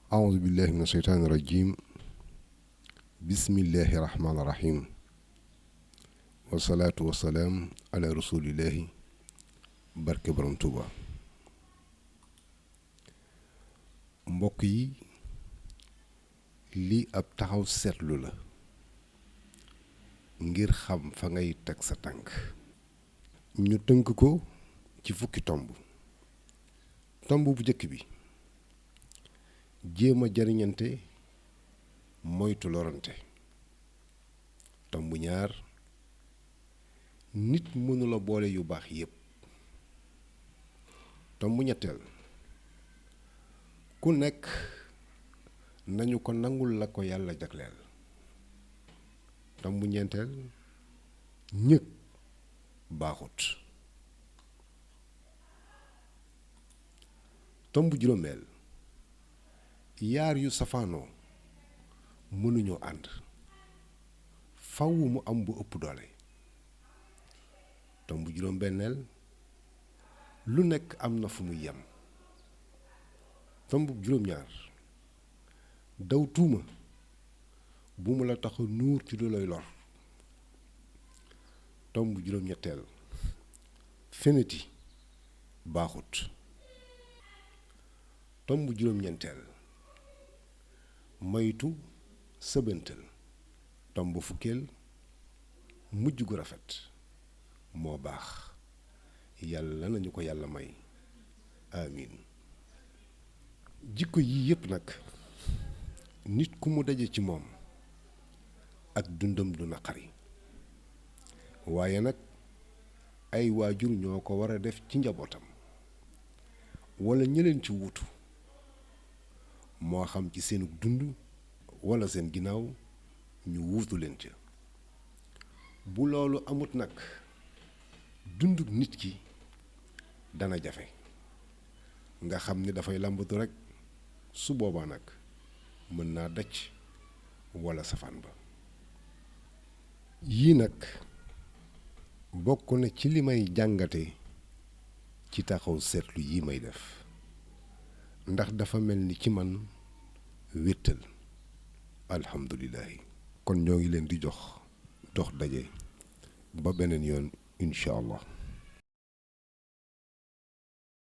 أعوذ بالله من الشيطان الرجيم بسم الله الرحمن الرحيم والصلاة والسلام على رسول الله barke borom Tuuba mbokk yi lii ab taxaw seetlu la ngir xam fa ngay teg sa tànk ñu tënk ko ci fukki tomb bu njëkk bi jéem a jariñante moytu lorante tomb ñaar nit mënula boole yu baax yépp tomb ñetteel ku nekk nañu ko nangul la ko yàlla jagleel tomb ñeenteel ñëg baaxut tomb juróomeel yaar yu safaanoo mënuñoo ànd faw mu am bu ëpp doole tomb juróom-benneel lu nekk am na fu muy yem tomb juróom-ñaar daw tuuma bu mu la tax a nuur ci lu lay lor tomb juróom-ñetteel feneti baaxut tomb juróom-ñeenteel moytu sëbantal tomb fukkeel mujj gu rafet moo baax yàlla nañu ko yàlla may amiin jikko yii yépp nag nit ku mu daje ci moom ak dundam du naqari waaye nag ay waajur ñoo ko war a def ci njabootam walla ñeleen ci wuutu moo xam ci seenu dund walla seen ginnaaw ñu wuutu leen ca bu loolu amut nag dunduk nit ki dana jafe nga xam ni dafay làmbatu rekk su boobaa nag mën naa daj walla safaan ba yii nag bokk na ci li may jàngate ci taxaw seetlu yi may def ndax dafa mel ni ci man wéttal alhamdulillahi kon ñoo ngi leen di jox dox daje ba beneen yoon incha allah